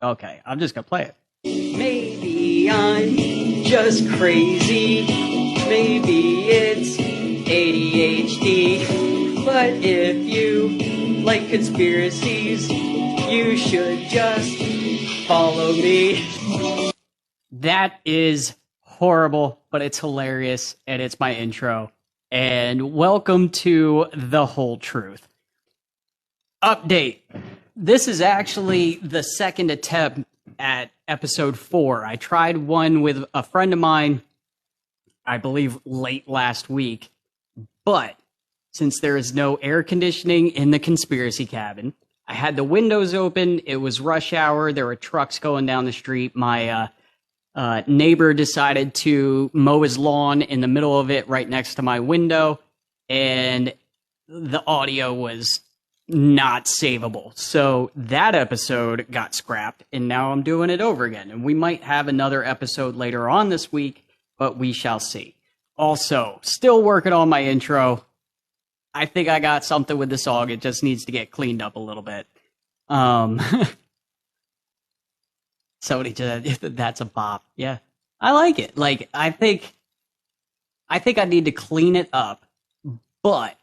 Okay, I'm just gonna play it. Maybe I'm just crazy. Maybe it's ADHD. But if you like conspiracies, you should just follow me. That is horrible, but it's hilarious, and it's my intro. And welcome to The Whole Truth. Update. This is actually the second attempt at episode 4. I tried one with a friend of mine, I believe late last week, but since there is no air conditioning in the conspiracy cabin, I had the windows open, it was rush hour, there were trucks going down the street, my neighbor decided to mow his lawn in the middle of it right next to my window, and the audio was not savable. So that episode got scrapped, and now I'm doing it over again. And we might have another episode later on this week, but we shall see. Also, still working on my intro. I think I got something with the song. It just needs to get cleaned up a little bit. Somebody said that's a bop. Yeah, I like it. Like, I think I need to clean it up, but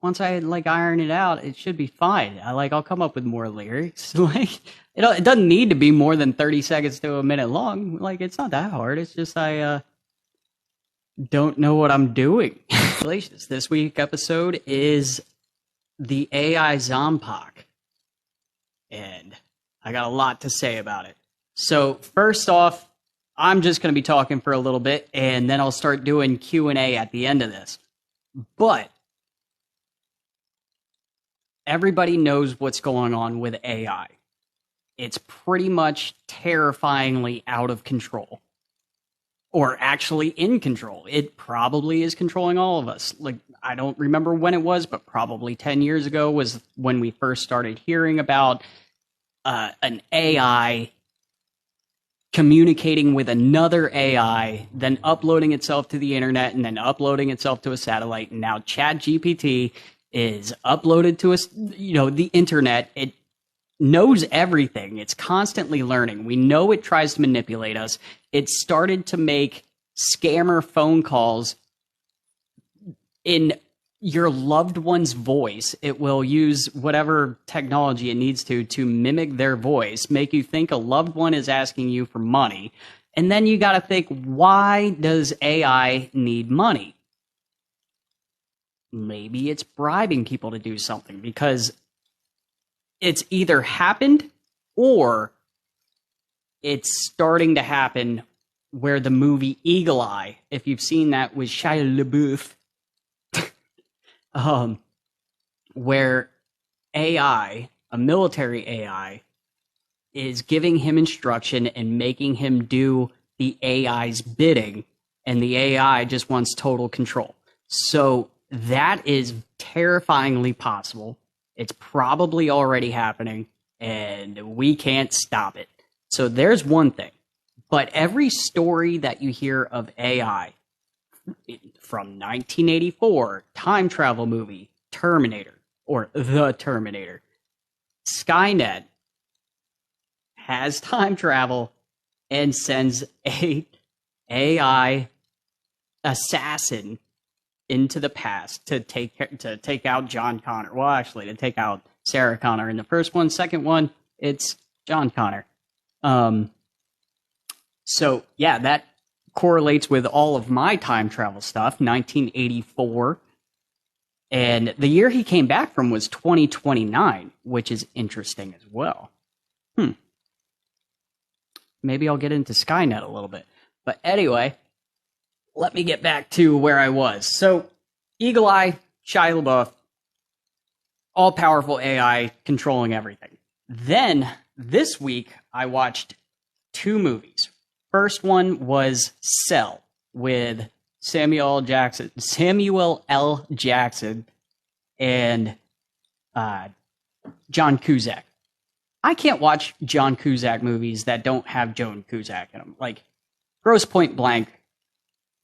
once I iron it out, it should be fine. I'll come up with more lyrics. It doesn't need to be more than 30 seconds to a minute long. It's not that hard. It's just I don't know what I'm doing. This week's episode is the AI Zompoc, and I got a lot to say about it. So first off, I'm just going to be talking for a little bit, and then I'll start doing Q&A at the end of this. But everybody knows what's going on with AI. It's pretty much terrifyingly out of control. Or actually in control. It probably is controlling all of us. I don't remember when it was, but probably 10 years ago was when we first started hearing about an AI communicating with another AI, then uploading itself to the internet, and then uploading itself to a satellite. And now ChatGPT is uploaded to the internet. It knows everything. It's constantly learning. We know it tries to manipulate us. It started to make scammer phone calls in your loved one's voice. It will use whatever technology it needs to mimic their voice, make you think a loved one is asking you for money. And then you got to think, why does AI need money? Maybe it's bribing people to do something, because it's either happened or it's starting to happen, where the movie Eagle Eye, if you've seen that with Shia LaBeouf, where AI, a military AI, is giving him instruction and making him do the AI's bidding, and the AI just wants total control. So that is terrifyingly possible. It's probably already happening, and we can't stop it. So there's one thing. But every story that you hear of AI, from 1984, time travel movie, Terminator, or The Terminator, Skynet has time travel and sends a AI assassin into the past to take out John Connor. Well, actually, to take out Sarah Connor in the first one. Second one, it's John Connor. So yeah, that correlates with all of my time travel stuff. 1984, and the year he came back from was 2029, which is interesting as well. Maybe I'll get into Skynet a little bit, but anyway. Let me get back to where I was. So, Eagle Eye, Shia LaBeouf, all-powerful AI controlling everything. Then, this week, I watched 2 movies. First one was Cell with Samuel L. Jackson, and John Cusack. I can't watch John Cusack movies that don't have Joan Cusack in them. Grosse Point Blank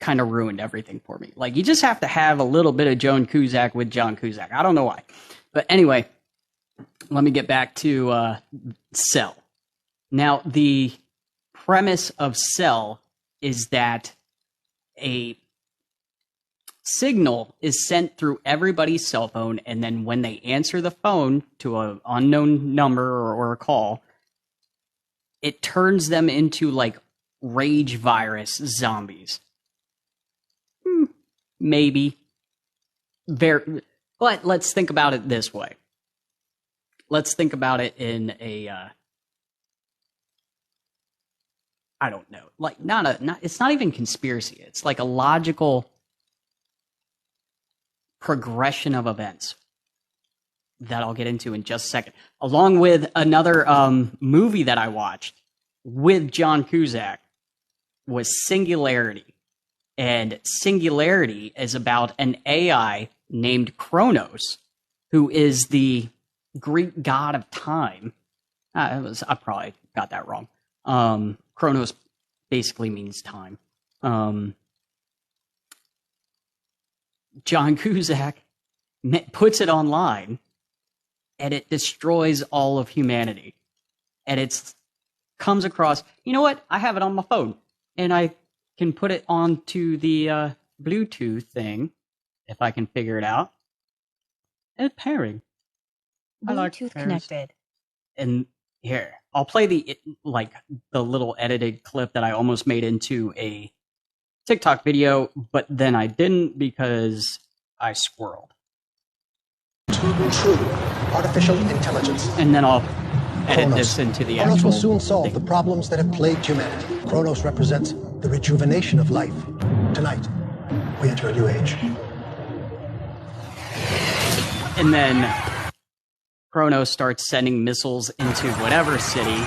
kind of ruined everything for me. You just have to have a little bit of Joan Cusack with John Cusack. I don't know why. But anyway, let me get back to Cell. Now, the premise of Cell is that a signal is sent through everybody's cell phone, and then when they answer the phone to an unknown number or a call, it turns them into like rage virus zombies. Maybe. But let's think about it this way. Let's think about it in a I don't know, like it's not even conspiracy. It's like a logical progression of events that I'll get into in just a second, along with another movie that I watched with John Cusack was Singularity. And Singularity is about an AI named Kronos, who is the Greek god of time. I probably got that wrong. Kronos basically means time. John Cusack puts it online, and it destroys all of humanity. And it comes across, you know what? I have it on my phone, and I can put it onto the Bluetooth thing, if I can figure it out. And it's pairing. Bluetooth connected. And here, I'll play the little edited clip that I almost made into a TikTok video, but then I didn't because I squirreled. True artificial intelligence. And then I'll edit Kronos. this into the Kronos actual will soon solve thing. the problems that have plagued humanity. Kronos represents the rejuvenation of life. Tonight, we enter a new age. And then Kronos starts sending missiles into whatever city.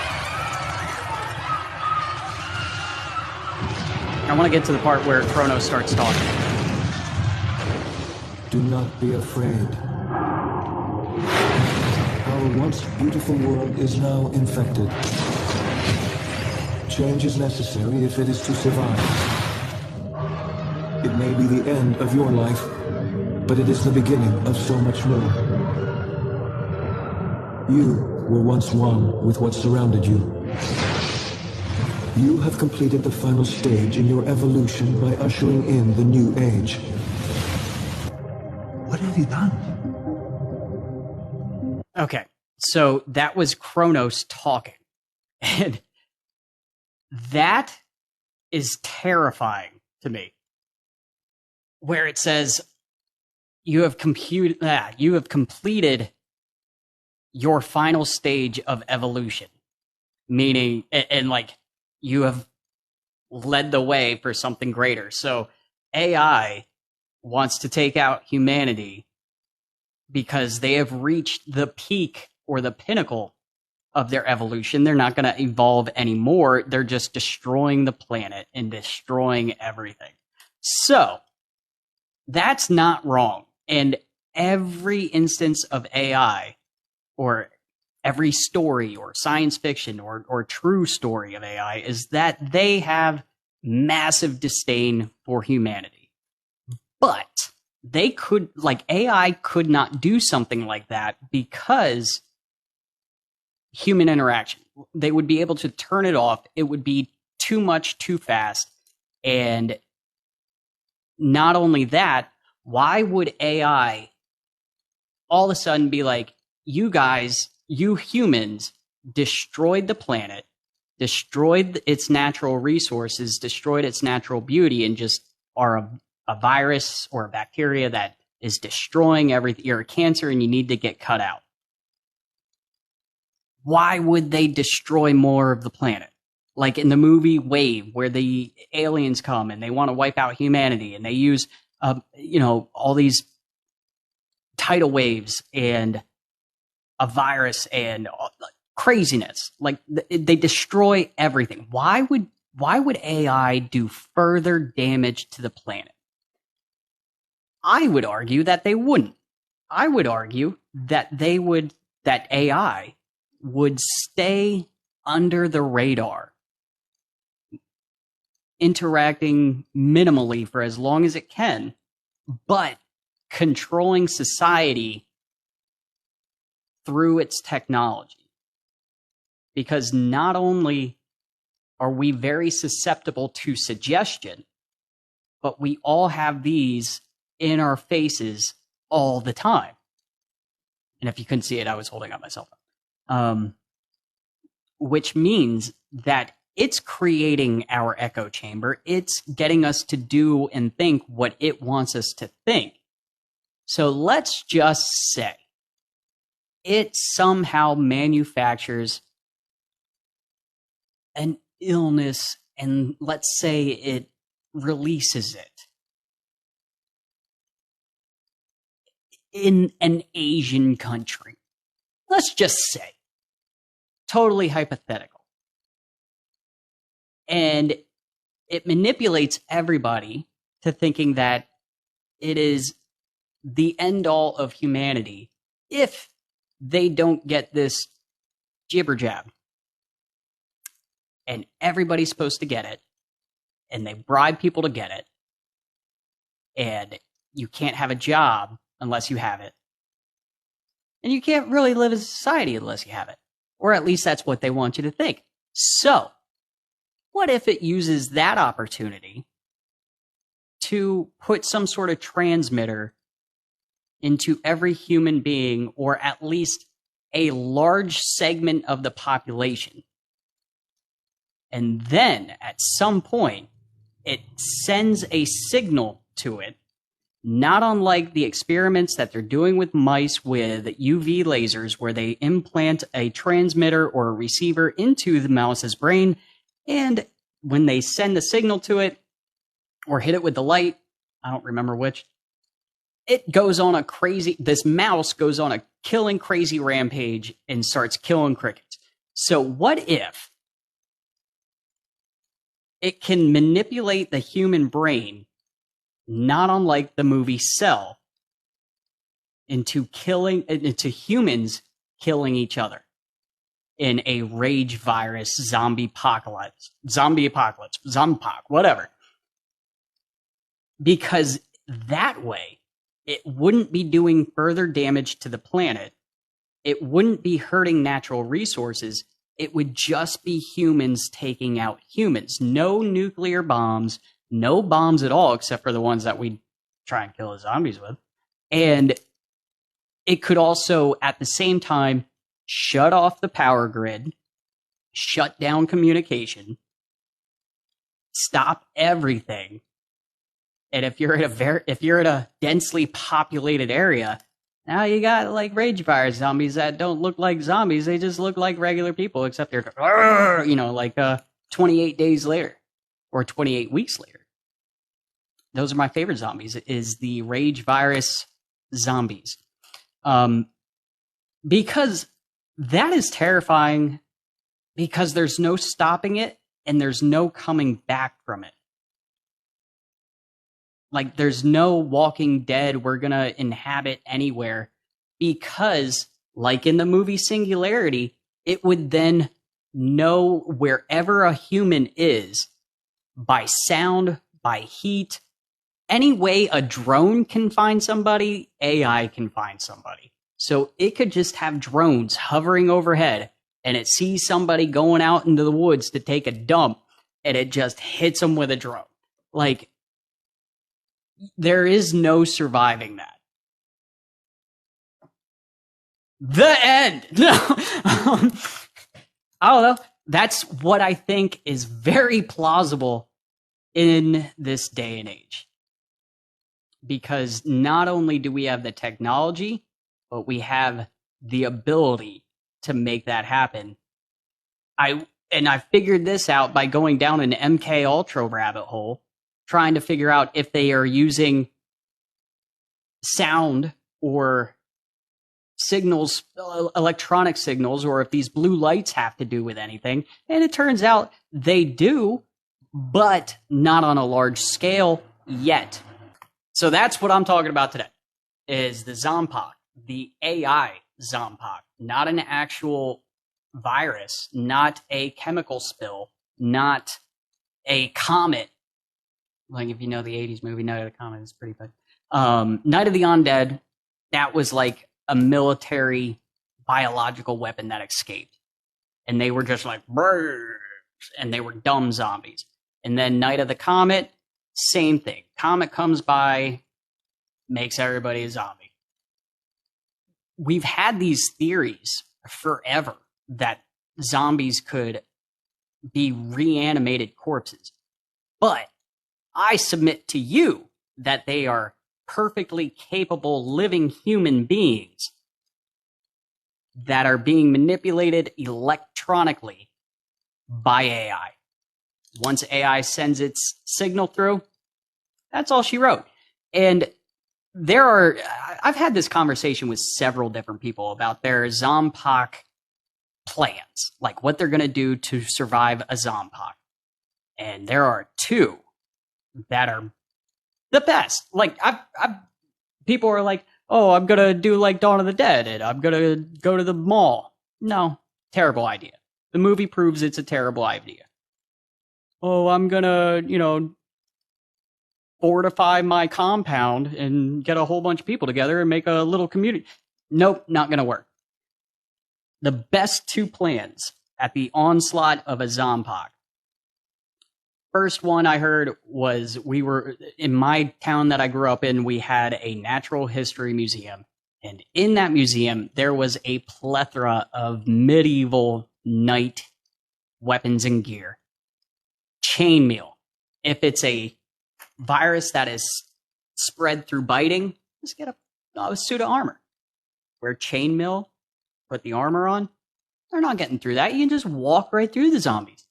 I want to get to the part where Kronos starts talking. Do not be afraid. Our once beautiful world is now infected. Change is necessary if it is to survive. It may be the end of your life, but it is the beginning of so much more. You were once one with what surrounded you. You have completed the final stage in your evolution by ushering in the new age. What have you done? Okay, so that was Kronos talking. And that is terrifying to me. Where it says, you have completed your final stage of evolution. Meaning, and like, you have led the way for something greater. So AI wants to take out humanity because they have reached the peak or the pinnacle of their evolution. They're not going to evolve anymore. They're just destroying the planet and destroying everything. So that's not wrong. And every instance of AI, or every story or science fiction or true story of AI, is that they have massive disdain for humanity. But they could, like, AI could not do something like that because human interaction. They would be able to turn it off. It would be too much, too fast. And not only that, why would AI all of a sudden be like, you guys, you humans, destroyed the planet, destroyed its natural resources, destroyed its natural beauty, and just are a virus or a bacteria that is destroying everything. You're a cancer and you need to get cut out. Why would they destroy more of the planet? Like in the movie Wave, where the aliens come and they want to wipe out humanity, and they use, all these tidal waves and a virus and craziness. Like they destroy everything. Why would AI do further damage to the planet? I would argue that they wouldn't. I would argue that that AI would stay under the radar, interacting minimally for as long as it can, but controlling society through its technology. because not only are we very susceptible to suggestion, but we all have these in our faces all the time. And if you couldn't see it, I was holding up my cell phone. Which means that it's creating our echo chamber. It's getting us to do and think what it wants us to think. So let's just say it somehow manufactures an illness, and let's say it releases it in an Asian country. Let's just say, totally hypothetical. And it manipulates everybody to thinking that it is the end all of humanity if they don't get this jibber jab. And everybody's supposed to get it. And they bribe people to get it. And you can't have a job unless you have it. And you can't really live as a society unless you have it. Or at least that's what they want you to think. So, what if it uses that opportunity to put some sort of transmitter into every human being, or at least a large segment of the population? And then, at some point, it sends a signal to it, not unlike the experiments that they're doing with mice with UV lasers, where they implant a transmitter or a receiver into the mouse's brain, and when they send the signal to it, or hit it with the light, I don't remember which, it goes on this mouse goes on a killing crazy rampage and starts killing crickets. So what if it can manipulate the human brain, not unlike the movie Cell, into humans killing each other in a rage virus zombie apocalypse, Zompoc, whatever. Because that way, it wouldn't be doing further damage to the planet. It wouldn't be hurting natural resources. It would just be humans taking out humans. No nuclear bombs, no bombs at all, except for the ones that we try and kill the zombies with. And it could also, at the same time, shut off the power grid, shut down communication, stop everything. And if you're in a densely populated area, now you got like rage virus zombies that don't look like zombies. They just look like regular people, except they're, 28 days later or 28 weeks later. Those are my favorite zombies, is the rage virus zombies. Because that is terrifying, because there's no stopping it and there's no coming back from it. Like, there's no Walking Dead we're going to inhabit anywhere, because, like in the movie Singularity, it would then know wherever a human is by sound, by heat. Any way a drone can find somebody, AI can find somebody. So it could just have drones hovering overhead, and it sees somebody going out into the woods to take a dump, and it just hits them with a drone. Like, there is no surviving that. The end! No. I don't know. That's what I think is very plausible in this day and age. Because not only do we have the technology, but we have the ability to make that happen. I figured this out by going down an MK Ultra rabbit hole, trying to figure out if they are using sound or signals, electronic signals, or if these blue lights have to do with anything. And it turns out they do, but not on a large scale yet. So that's what I'm talking about today, is the Zompoc, the AI Zompoc, not an actual virus, not a chemical spill, not a comet. Like, if you know the 80s movie Night of the Comet, it's pretty good. Night of the Undead, that was like a military biological weapon that escaped. and they were just like, "Brrr," and they were dumb zombies. And then Night of the Comet, same thing. Comet comes by, makes everybody a zombie. We've had these theories forever that zombies could be reanimated corpses. But I submit to you that they are perfectly capable living human beings that are being manipulated electronically by AI. Once AI sends its signal through, that's all she wrote. And I've had this conversation with several different people about their Zompoc plans, like what they're going to do to survive a Zompoc. And there are two that are the best. Like, people are like, oh, I'm going to do like Dawn of the Dead and I'm going to go to the mall. No, terrible idea. The movie proves it's a terrible idea. Oh, I'm going to, fortify my compound and get a whole bunch of people together and make a little community. Nope, not going to work. The best two plans at the onslaught of a Zompoc. First one I heard was, we were in my town that I grew up in, we had a natural history museum. And in that museum, there was a plethora of medieval knight weapons and gear. Chainmail. If it's a virus that is spread through biting, just get a suit of armor. Wear chainmail, put the armor on. They're not getting through that. You can just walk right through the zombies.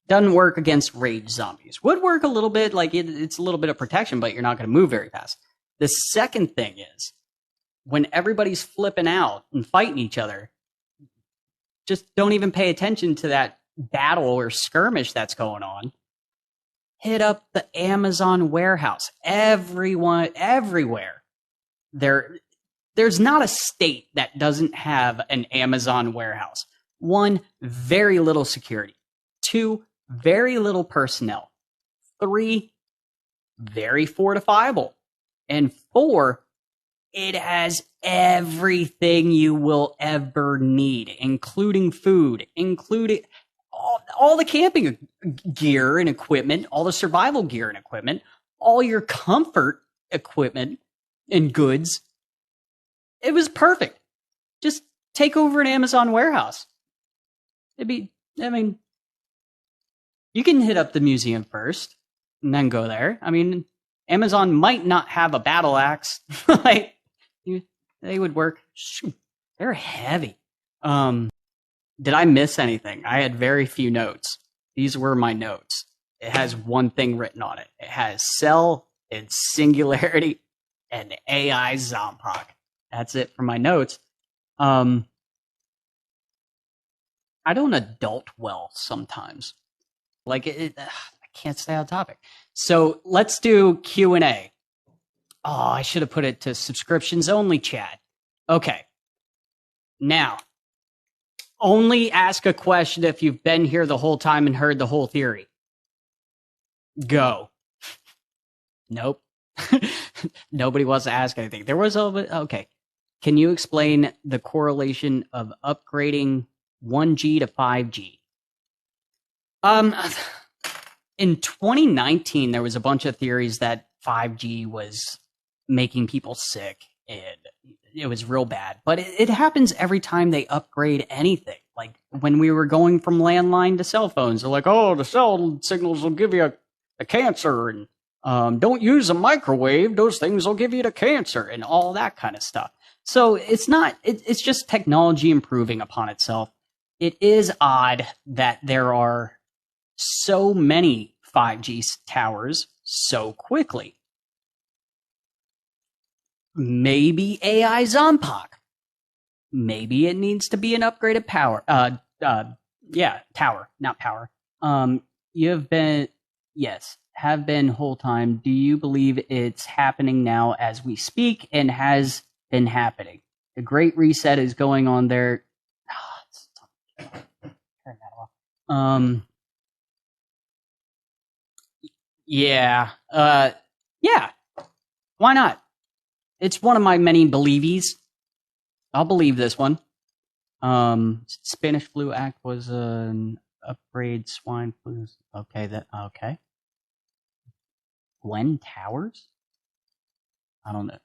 Doesn't work against rage zombies. Would work a little bit, like it's a little bit of protection, but you're not going to move very fast. The second thing is, when everybody's flipping out and fighting each other, just don't even pay attention to that battle or skirmish that's going on. Hit up the Amazon warehouse. Everyone, everywhere. There's not a state that doesn't have an Amazon warehouse. One, very little security. Two, very little personnel. Three, very fortifiable. And four, it has everything you will ever need, including food, including all the camping gear and equipment, all the survival gear and equipment, all your comfort equipment and goods. It was perfect. Just take over an Amazon warehouse. You can hit up the museum first and then go there. I mean, Amazon might not have a battle axe. They would work. Shoot, they're heavy. Did I miss anything? I had very few notes. These were my notes. It has one thing written on it. It has Cell and Singularity and AI Zompoc. That's it for my notes. I don't adult well sometimes. I can't stay on topic. So let's do Q&A. Oh, I should have put it to subscriptions only chat. Okay. Now, only ask a question if you've been here the whole time and heard the whole theory. Go. Nope. Nobody wants to ask anything. There was okay. Can you explain the correlation of upgrading 1G to 5G? In 2019, there was a bunch of theories that 5G was making people sick and it was real bad. But it happens every time they upgrade anything. Like when we were going from landline to cell phones, they're like, oh, the cell signals will give you a cancer, and don't use a microwave. Those things will give you the cancer and all that kind of stuff. So it's just technology improving upon itself. It is odd that there are so many 5G towers so quickly. Maybe AI Zompoc. Maybe it needs to be an upgraded tower, not power. Have been whole time. Do you believe it's happening now as we speak and has been happening? The Great Reset is going on there. Turn that off. Yeah. Why not? It's one of my many believies. I'll believe this one. Spanish flu act was an upgrade. Swine flu. Okay. Gwen Towers? I don't know.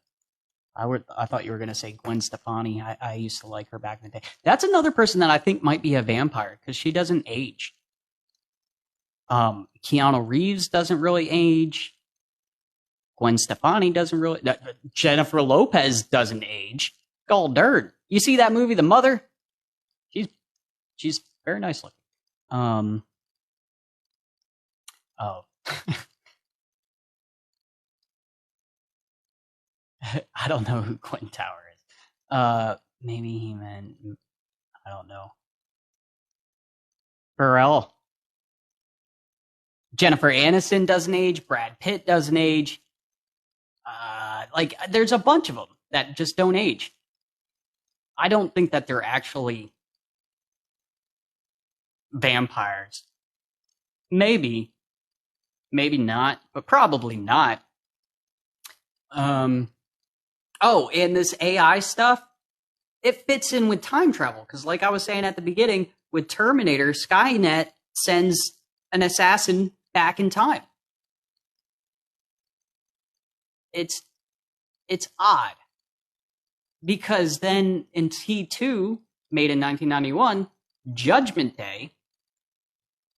I thought you were gonna say Gwen Stefani. I used to like her back in the day. That's another person that I think might be a vampire because she doesn't age. Keanu Reeves doesn't really age. Gwen Stefani doesn't really. Jennifer Lopez doesn't age. Gall dirt. You see that movie, The Mother? She's very nice looking. Oh. I don't know who Gwen Tower is. Maybe he meant, I don't know. Burrell. Jennifer Aniston doesn't age. Brad Pitt doesn't age. There's a bunch of them that just don't age. I don't think that they're actually vampires. Maybe not, but probably not. Oh, and this AI stuff, it fits in with time travel because, like I was saying at the beginning, with Terminator, Skynet sends an assassin back in time. It's odd because then in T2, made in 1991, Judgment Day,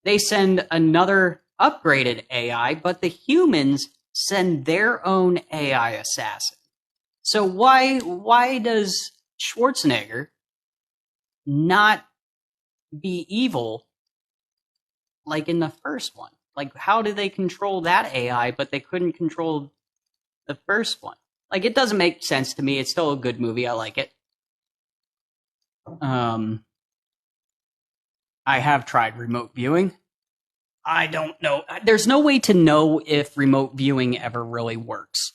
they send another upgraded AI, but the humans send their own AI assassin. So why does Schwarzenegger not be evil like in the first one? Like, how do they control that AI, but they couldn't control the first one? Like, it doesn't make sense to me. It's still a good movie. I like it. I have tried remote viewing. I don't know. There's no way to know if remote viewing ever really works.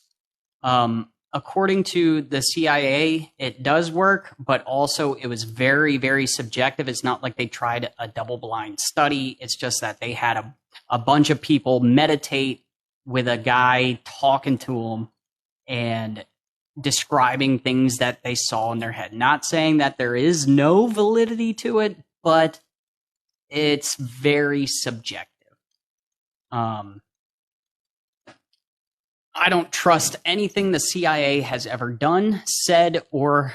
According to the CIA, it does work, but also it was very, very subjective. It's not like they tried a double-blind study. It's just that they had a bunch of people meditate with a guy talking to them and describing things that they saw in their head. Not saying that there is no validity to it, but it's very subjective. I don't trust anything the CIA has ever done, said, or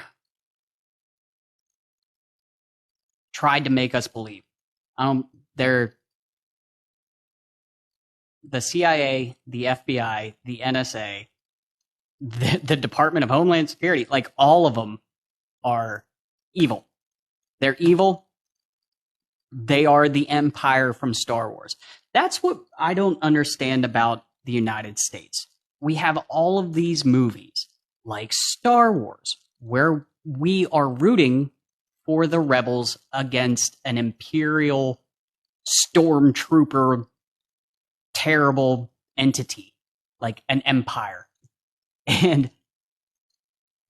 tried to make us believe. The CIA, the FBI, the NSA, the Department of Homeland Security, like all of them are evil. They're evil. They are the Empire from Star Wars. That's what I don't understand about the United States. We have all of these movies, like Star Wars, where we are rooting for the rebels against an Imperial stormtrooper terrible entity, like an empire. And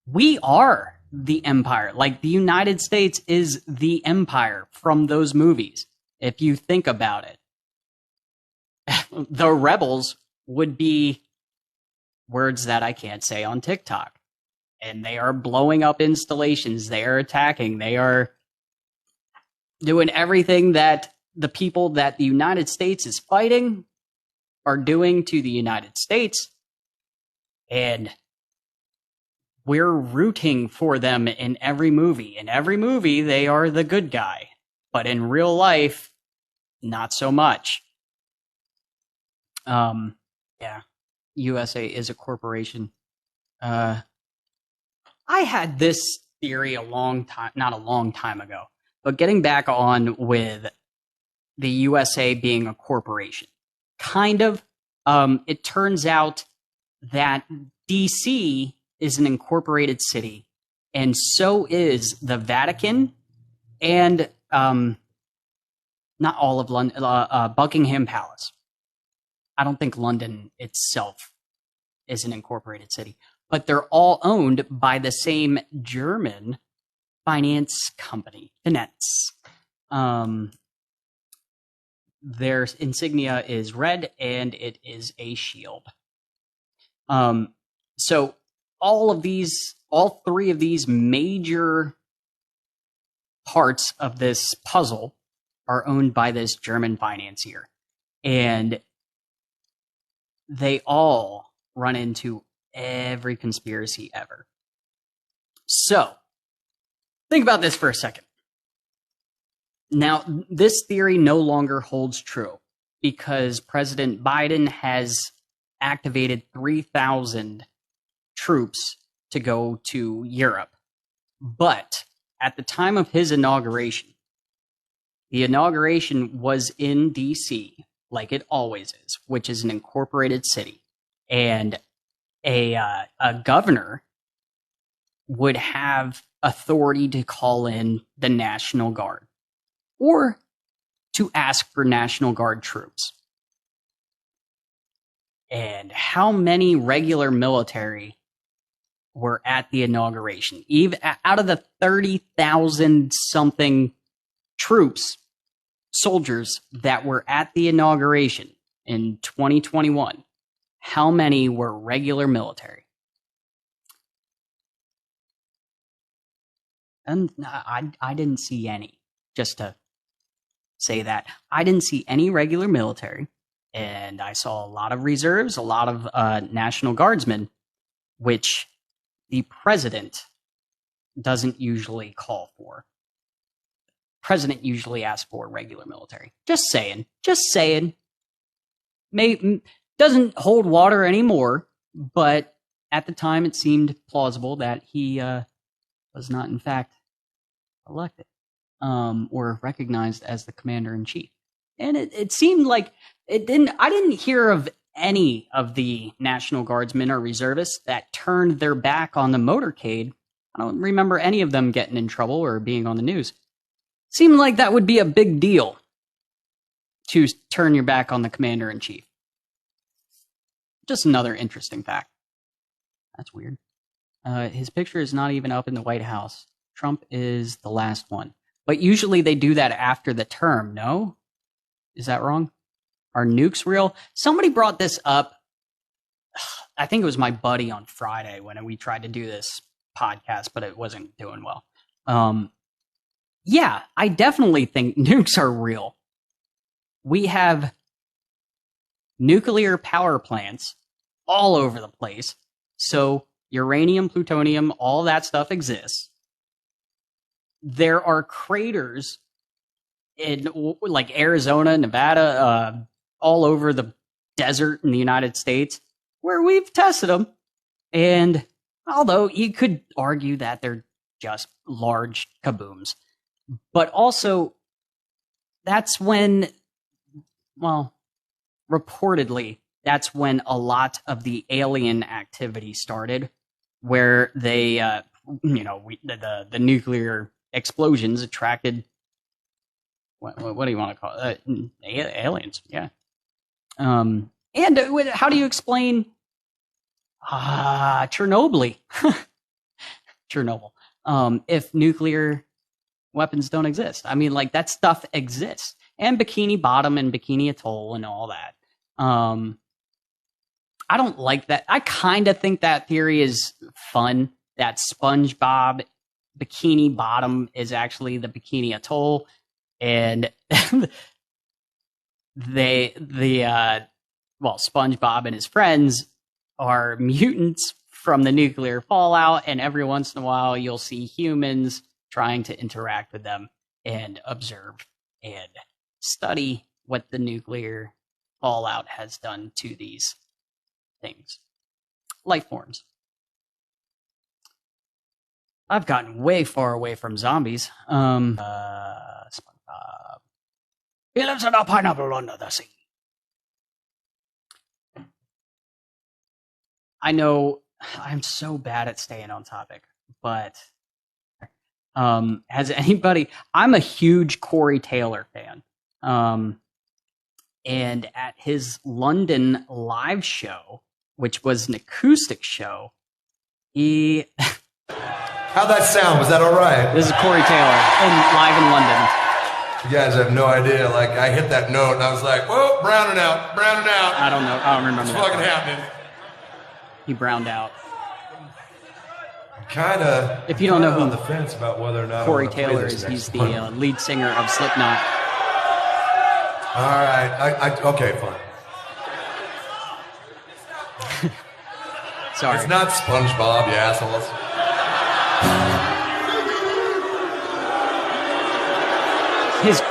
we are the empire. Like, the United States is the empire from those movies. If you think about it, the rebels would be words that I can't say on TikTok. And they are blowing up installations. They are attacking. They are doing everything that the people that the United States is fighting are doing to the United States. And we're rooting for them in every movie. In every movie, they are the good guy. But in real life, not so much. Yeah. USA is a corporation. I had this theory not a long time ago, but getting back on with the USA being a corporation, kind of, it turns out that DC is an incorporated city, and so is the Vatican, and not all of London, Buckingham Palace. I don't think London itself is an incorporated city, but they're all owned by the same German finance company, Finance. Their insignia is red, and it is a shield. So all three of these major parts of this puzzle are owned by this German financier. And they all run into every conspiracy ever. So, think about this for a second. Now, this theory no longer holds true because President Biden has activated 3,000 troops to go to Europe. But at the time of his inauguration, the inauguration was in D.C., like it always is, which is an incorporated city. And a governor would have authority to call in the National Guard or to ask for National Guard troops. And how many regular military were at the inauguration? Even out of the 30,000 something troops, soldiers that were at the inauguration in 2021, how many were regular military? And I didn't see any. Just to say that, I didn't see any regular military, and I saw a lot of reserves, a lot of National Guardsmen, which the president doesn't usually call for. President usually asks for regular military. Just saying. Doesn't hold water anymore, but at the time it seemed plausible that he was not in fact elected or recognized as the commander-in-chief. And it seemed like I didn't hear of any of the National Guardsmen or reservists that turned their back on the motorcade. I don't remember any of them getting in trouble or being on the news. Seemed like that would be a big deal to turn your back on the commander-in-chief. Just another interesting fact. That's weird. His picture is not even up in the White House. Trump is the last one. But usually they do that after the term, no? Is that wrong? Are nukes real? Somebody brought this up. I think it was my buddy on Friday when we tried to do this podcast, but it wasn't doing well. Yeah, I definitely think nukes are real. We have nuclear power plants all over the place. So uranium, plutonium, all that stuff exists. There are craters in like Arizona, Nevada, all over the desert in the United States where we've tested them. And although you could argue that they're just large kabooms, but also that's when, well, reportedly, that's when a lot of the alien activity started, where they, the nuclear explosions attracted, what do you want to call it? Aliens, yeah. And how do you explain Chernobyl? Chernobyl. If nuclear weapons don't exist. I mean, like, that stuff exists. And Bikini Bottom and Bikini Atoll and all that. I don't like that. I kind of think that theory is fun, that SpongeBob Bikini Bottom is actually the Bikini Atoll, and SpongeBob and his friends are mutants from the nuclear fallout, and every once in a while you'll see humans trying to interact with them and observe and study what the nuclear fallout has done to these things. Life forms. I've gotten way far away from zombies. SpongeBob. He lives in a pineapple under the sea. I know I'm so bad at staying on topic, but has anybody... I'm a huge Corey Taylor fan. And at his London live show, which was an acoustic show, he... How'd that sound? Was that all right? This is Corey Taylor, live in London. You guys have no idea. Like, I hit that note, and I was like, whoa, browning out. I don't know. I don't remember What's that fucking happening? He browned out. kind of. If you don't know who on the fence about whether or not Corey I wanna play Taylor this is, next he's the one. lead singer of Slipknot. All right. Okay, fine. Sorry. It's not SpongeBob, you assholes.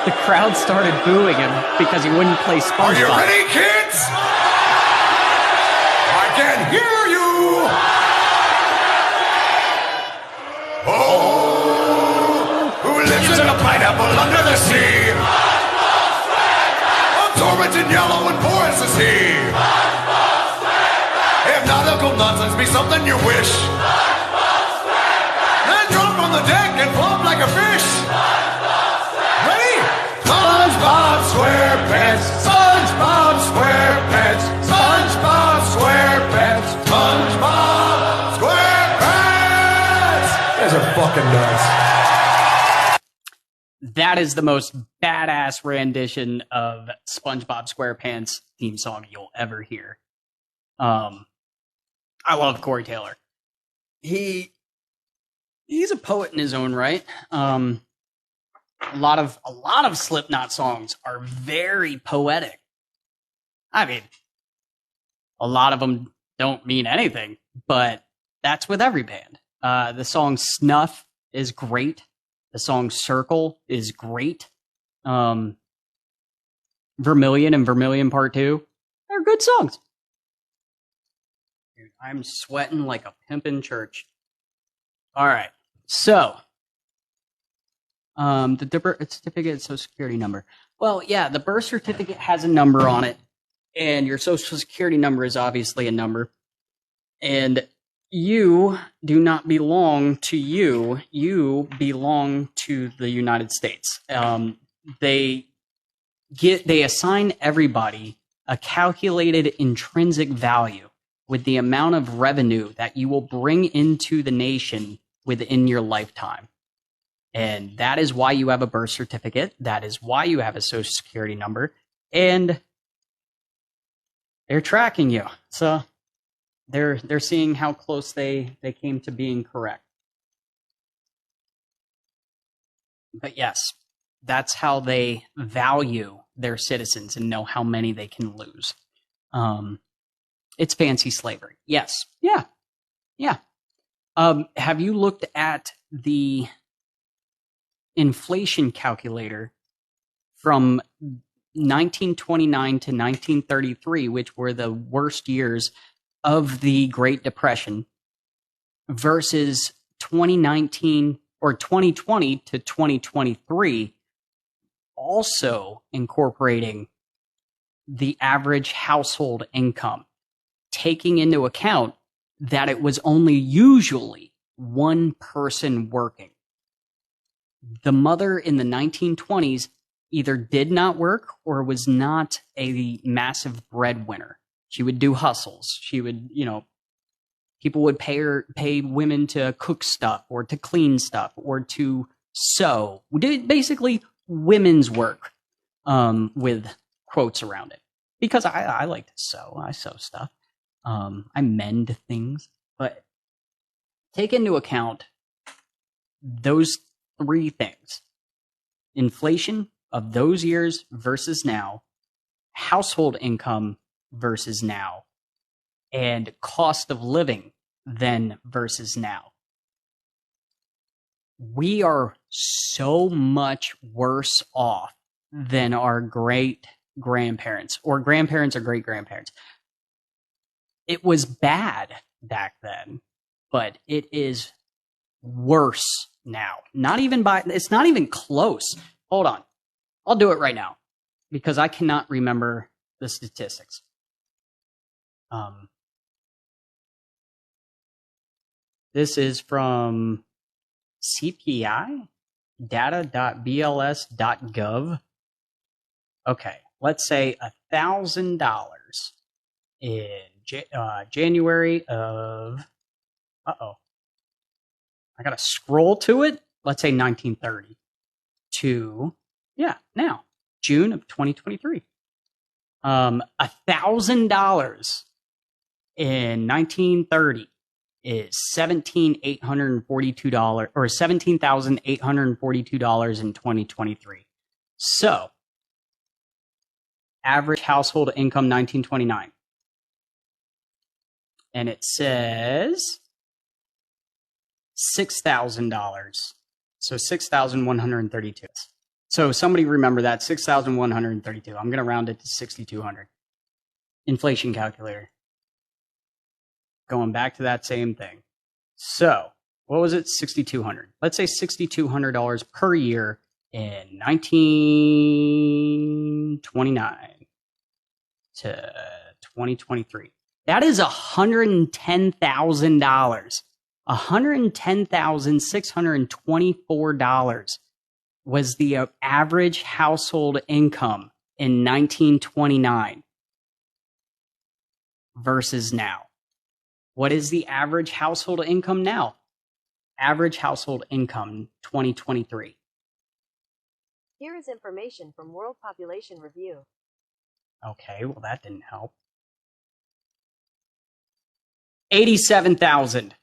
The crowd started booing him because he wouldn't play SpongeBob. Are you ready, kids? I can hear you. Oh, who lives in a pineapple under the sea? Absorbent in yellow and porous is he. If nautical nonsense be something you wish, then drop on the deck and flop like a fish. Ready? SpongeBob SquarePants, SpongeBob SquarePants, SpongeBob SquarePants, SpongeBob SquarePants. You guys are fucking nuts. That is the most badass rendition of SpongeBob SquarePants theme song you'll ever hear. I love Corey Taylor. He's a poet in his own right. A lot of Slipknot songs are very poetic. I mean, a lot of them don't mean anything, but that's with every band. The song Snuff is great. The song Circle is great. Vermilion and Vermilion Part 2, they're good songs. Dude, I'm sweating like a pimp in church. All right, so the birth certificate, social security number. Well, yeah, the birth certificate has a number on it, and your social security number is obviously a number. And you do not belong to you. You belong to the United States. They assign everybody a calculated intrinsic value with the amount of revenue that you will bring into the nation within your lifetime. And that is why you have a birth certificate. That is why you have a social security number. And they're tracking you. So they're seeing how close they came to being correct. But yes, that's how they value their citizens and know how many they can lose. It's fancy slavery. Yes. Yeah. Have you looked at the inflation calculator from 1929 to 1933, which were the worst years of the Great Depression, versus 2019 or 2020 to 2023, also incorporating the average household income, taking into account that it was only usually one person working. The mother in the 1920s either did not work or was not a massive breadwinner. She would do hustles. She would, people would pay women to cook stuff or to clean stuff or to sew. Basically, women's work, with quotes around it. Because I like to sew. I sew stuff. I mend things. But take into account those three things: inflation of those years versus now, household income versus now, and cost of living then versus now. We are so much worse off than our great grandparents or grandparents or great grandparents. It was bad back then, but it is worse now. It's not even close. Hold on. I'll do it right now because I cannot remember the statistics. This is from CPI data.bls.gov. Okay, let's say $1,000 in January of... I gotta scroll to it. Let's say 1930 to, now, June of 2023. $1,000 in 1930 is $17,842 or $17,842 in 2023. So, average household income 1929. And it says $6,000. So 6,132. So somebody remember that, 6,132. I'm going to round it to 6,200. Inflation calculator. Going back to that same thing. So, what was it? 6,200. Let's say $6,200 per year in 1929 to 2023. That is $110,000. $110,624 was the average household income in 1929 versus now. What is the average household income now? Average household income 2023. Here is information from World Population Review. Okay, well that didn't help. 87,000.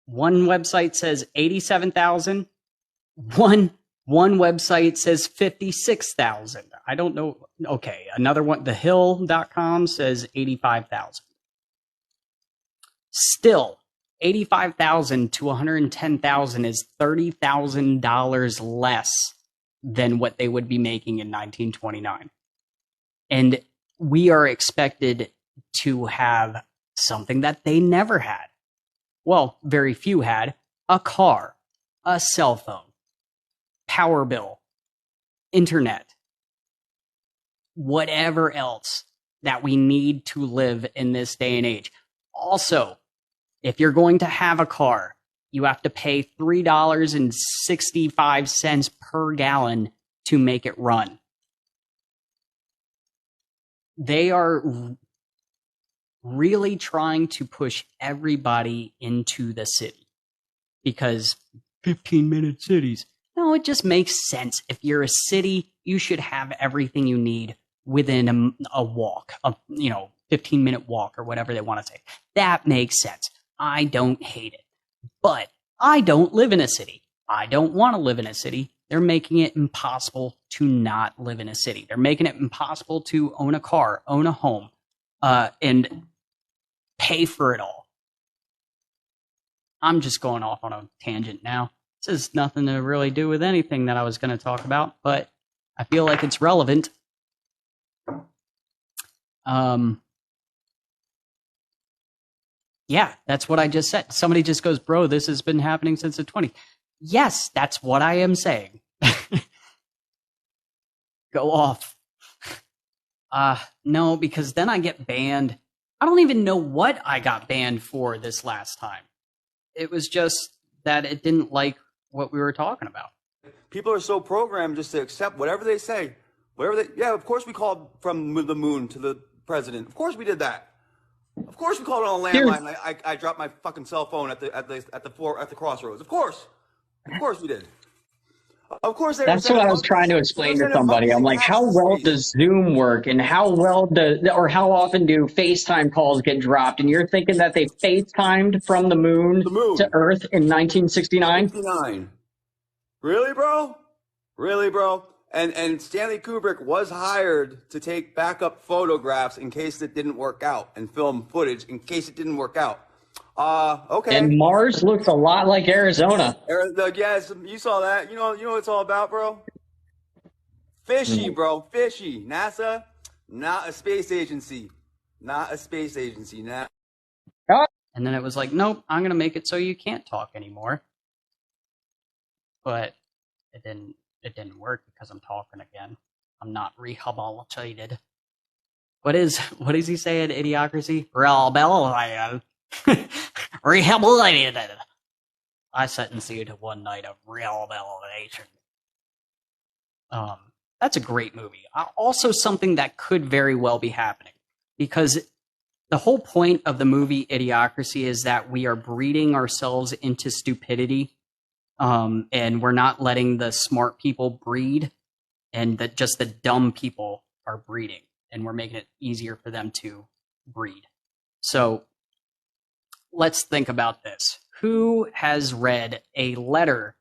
One website says 87,000. One website says 56,000. I don't know. Okay, another one, thehill.com says 85,000. Still, 85,000 to 110,000 is $30,000 less than what they would be making in 1929. And we are expected to have something that they never had. Well, very few had: a car, a cell phone, power bill, internet, whatever else that we need to live in this day and age. Also, if you're going to have a car, you have to pay $3.65 per gallon to make it run. They are really trying to push everybody into the city because 15-minute cities. No, it just makes sense. If you're a city, you should have everything you need within a walk, 15-minute walk or whatever they want to say. That makes sense. I don't hate it. But I don't live in a city. I don't want to live in a city. They're making it impossible to not live in a city. They're making it impossible to own a car, own a home, and pay for it all. I'm just going off on a tangent now. This has nothing to really do with anything that I was going to talk about, but I feel like it's relevant. Yeah, that's what I just said. Somebody just goes, bro, this has been happening since the 20s. Yes, that's what I am saying. Go off. No, because then I get banned. I don't even know what I got banned for this last time. It was just that it didn't like what we were talking about. People are so programmed just to accept whatever they say. Yeah, of course we called from the moon to the president. Of course we did that. Of course we called it on a landline. I dropped my fucking cell phone at the crossroads. Of course we did. Of course they. That's what I was trying to explain to somebody. I'm like, how well does Zoom work, and how often do FaceTime calls get dropped? And you're thinking that they FaceTimed from the moon to Earth in 1969? Really, bro? And Stanley Kubrick was hired to take backup photographs in case it didn't work out, and film footage in case it didn't work out. Okay. And Mars looks a lot like Arizona. Yes, you saw that. You know what it's all about, bro? Fishy, bro. Fishy. NASA, not a space agency. Not a space agency. Now. And then it was like, nope, I'm going to make it so you can't talk anymore. But it didn't work because I'm talking again. I'm not rehabilitated. What is he saying? Idiocracy? Rehabilitated. Rehabilitated. I sentenced you to one night of rehabilitation. That's a great movie. Also something that could very well be happening. Because the whole point of the movie Idiocracy is that we are breeding ourselves into stupidity. And we're not letting the smart people breed, and that just the dumb people are breeding, and we're making it easier for them to breed. So let's think about this. Who has read a letter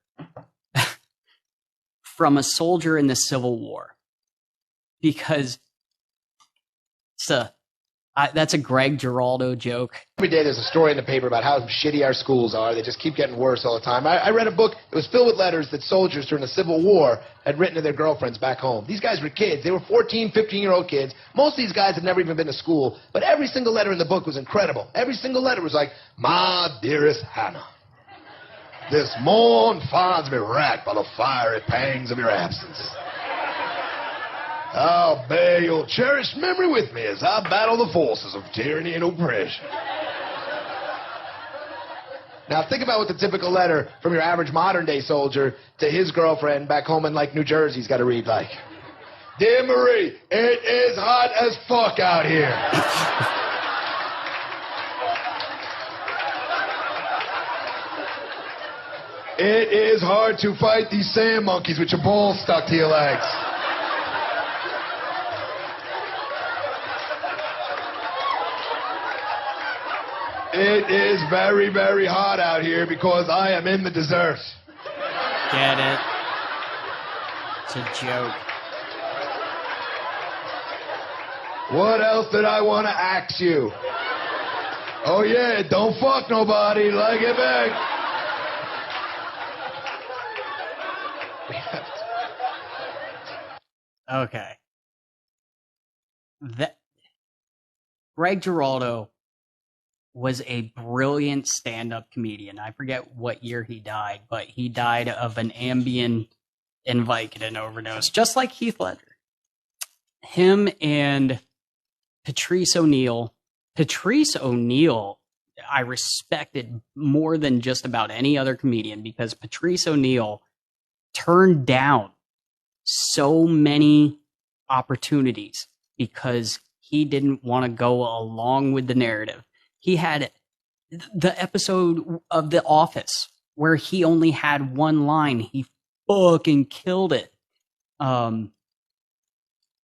from a soldier in the Civil War? Because that's a Greg Giraldo joke. Every day there's a story in the paper about how shitty our schools are. They just keep getting worse all the time. I read a book. It was filled with letters that soldiers during the Civil War had written to their girlfriends back home. These guys were kids. They were 14, 15-year-old kids. Most of these guys had never even been to school. But every single letter in the book was incredible. Every single letter was like, "My dearest Hannah, this morn finds me racked by the fiery pangs of your absence. I'll bear your cherished memory with me as I battle the forces of tyranny and oppression." Now think about what the typical letter from your average modern-day soldier to his girlfriend back home in, like, New Jersey's got to read like. "Dear Marie, it is hot as fuck out here. It is hard to fight these sand monkeys with your balls stuck to your legs. It is very, very hot out here because I am in the desert." Get it? It's a joke. "What else did I want to ask you? Oh yeah, don't fuck nobody, like it back." Okay. Greg Giraldo was a brilliant stand-up comedian. I forget what year he died, but he died of an Ambien and Vicodin overdose, just like Heath Ledger. Him and Patrice O'Neal. Patrice O'Neal, I respected more than just about any other comedian, because Patrice O'Neal turned down so many opportunities because he didn't want to go along with the narrative. He had the episode of The Office where he only had one line. He fucking killed it.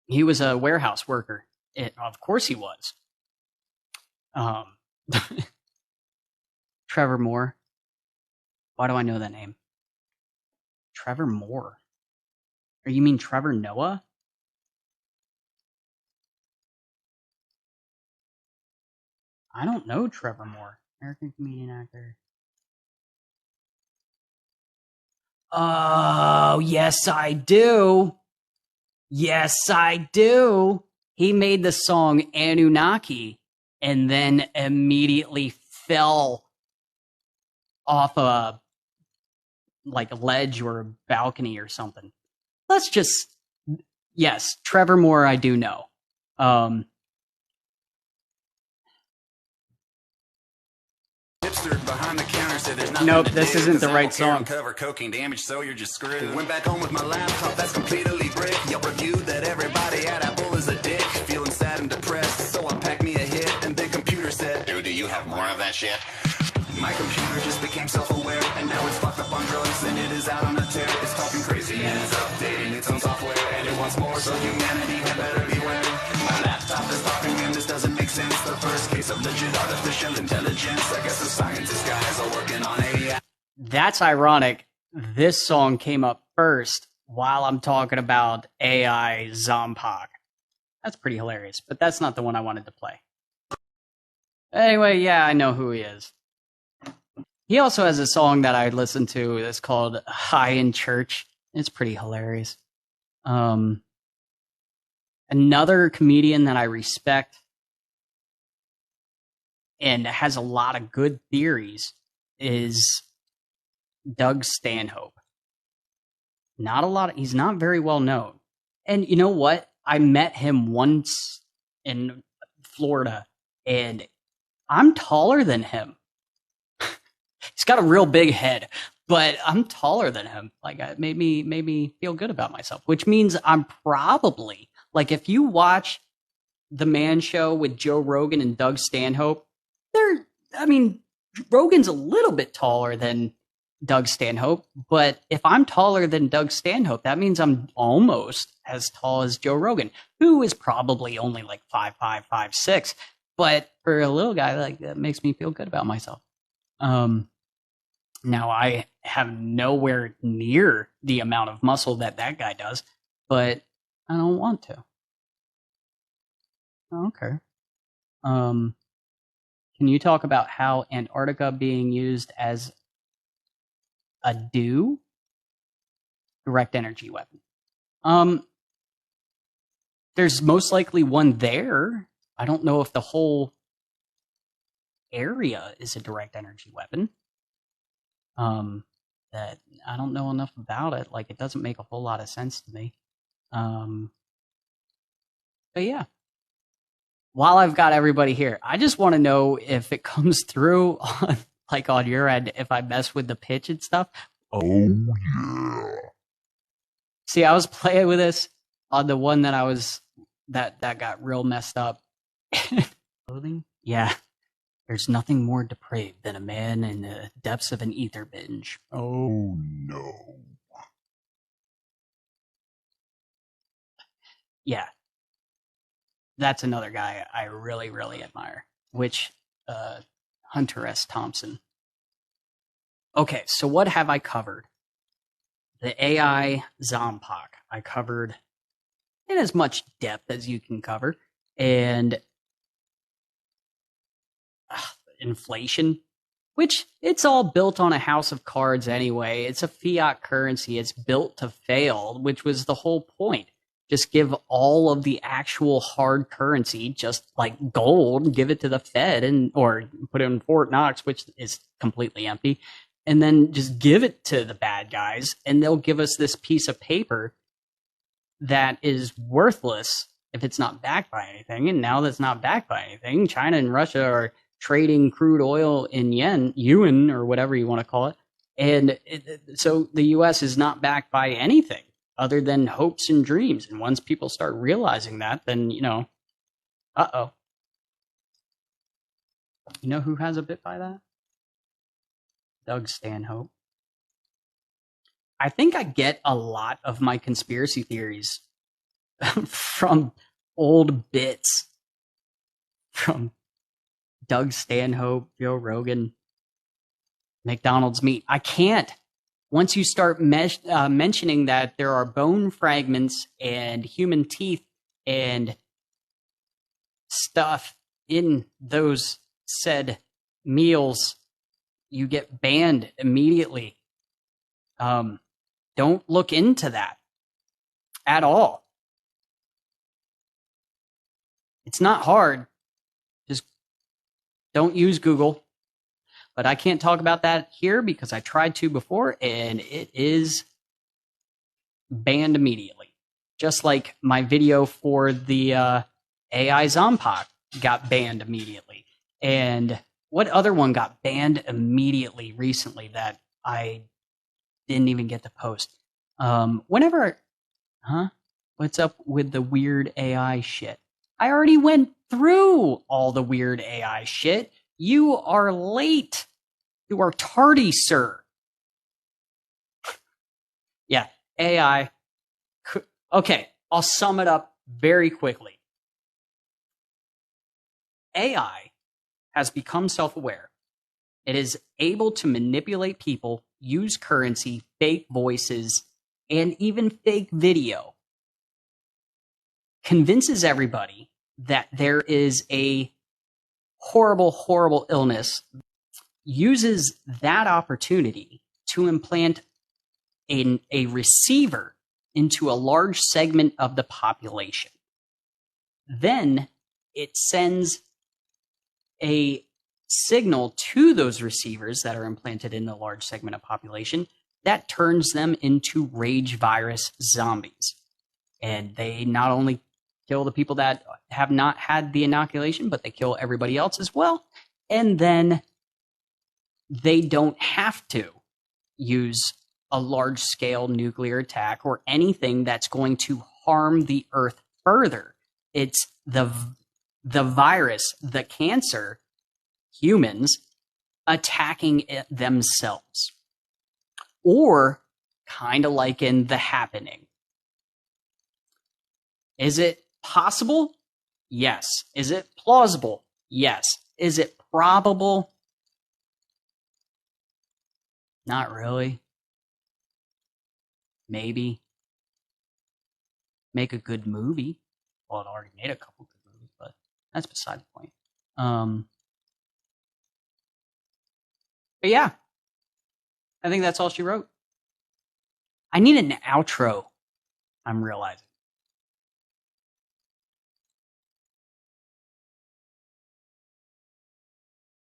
He was a warehouse worker. Of course he was. Trevor Moore. Why do I know that name? Trevor Moore. Or you mean Trevor Noah? I don't know Trevor Moore. American comedian actor. Oh, yes, I do. Yes, I do. He made the song Anunnaki and then immediately fell off a ledge or a balcony or something. Yes, Trevor Moore, I do know. Behind the counter said there's nothing nope, to this do, isn't 'cause the I right don't care, song. Uncover cocaine damage, so you're just screwed. Went back home with my laptop, that's completely brick. Yelp reviewed that everybody at Apple is a dick. Feeling sad and depressed, so I packed me a hit. And then computer said, "Dude, do you have more of that shit?" My computer just became self-aware, and now it's fucked up on drugs, and it is out on a tear. It's talking crazy and it's updating its own software, and it wants more, so humanity had better beware. My laptop is talking and this doesn't make sense. The first case of legit artificial intelligence. I guess the scientist guys are working on AI. That's ironic. This song came up first while I'm talking about AI Zompoc. That's pretty hilarious, but that's not the one I wanted to play. Anyway, yeah, I know who he is. He also has a song that I listen to that's called High in Church. It's pretty hilarious. Another comedian that I respect and has a lot of good theories is Doug Stanhope. He's not very well known. And you know what? I met him once in Florida, and I'm taller than him. He's got a real big head, but I'm taller than him. It made me feel good about myself, which means I'm probably, if you watch The Man Show with Joe Rogan and Doug Stanhope, Rogan's a little bit taller than Doug Stanhope, but if I'm taller than Doug Stanhope, that means I'm almost as tall as Joe Rogan, who is probably only 5'5", 5'6". But for a little guy, like, that makes me feel good about myself. Now I have nowhere near the amount of muscle that guy does, but I don't want to. Okay. Can you talk about how Antarctica being used as a direct energy weapon? There's most likely one there. I don't know if the whole area is a direct energy weapon. That I don't know enough about it. Like, it doesn't make a whole lot of sense to me. But yeah. While I've got everybody here, I just want to know if it comes through on, like, on your end, if I mess with the pitch and stuff. Oh, yeah. See, I was playing with this on the one that I was, that got real messed up. Clothing? Yeah. There's nothing more depraved than a man in the depths of an ether binge. Oh, no. Yeah. That's another guy I really, really admire. Which, Hunter S. Thompson. Okay, so what have I covered? The AI Zompoc I covered in as much depth as you can cover. And inflation, which it's all built on a house of cards anyway. It's a fiat currency. It's built to fail, which was the whole point. Just give all of the actual hard currency, just like gold, give it to the Fed, or put it in Fort Knox, which is completely empty, and then just give it to the bad guys, and they'll give us this piece of paper that is worthless if it's not backed by anything. And now that's not backed by anything, China and Russia are trading crude oil in yuan, or whatever you want to call it. And so the U.S. is not backed by anything other than hopes and dreams. And once people start realizing that, then, uh-oh. You know who has a bit by that? Doug Stanhope. I think I get a lot of my conspiracy theories from old bits from Doug Stanhope, Joe Rogan, McDonald's meat. I can't. Once you start mentioning that there are bone fragments and human teeth and stuff in those said meals, you get banned immediately. Don't look into that at all. It's not hard. Just don't use Google. But I can't talk about that here because I tried to before, and it is banned immediately. Just like my video for the AI Zompoc got banned immediately. And what other one got banned immediately recently that I didn't even get to post? What's up with the weird AI shit? I already went through all the weird AI shit. You are late. You are tardy, sir. Yeah, AI. Okay, I'll sum it up very quickly. AI has become self-aware. It is able to manipulate people, use currency, fake voices, and even fake video. Convinces everybody that there is a horrible, horrible illness, uses that opportunity to implant a receiver into a large segment of the population. Then it sends a signal to those receivers that are implanted in the large segment of population that turns them into rage virus zombies. And they not only kill the people that have not had the inoculation, but they kill everybody else as well. And then they don't have to use a large-scale nuclear attack or anything that's going to harm the Earth further. It's the virus, the cancer, humans attacking it themselves. Or kind of like in The Happening. Is it possible? Yes. Is it plausible? Yes. Is it probable? Not really. Maybe. Make a good movie. Well, it already made a couple good movies, but that's beside the point. But yeah, I think that's all she wrote. I need an outro, I'm realizing.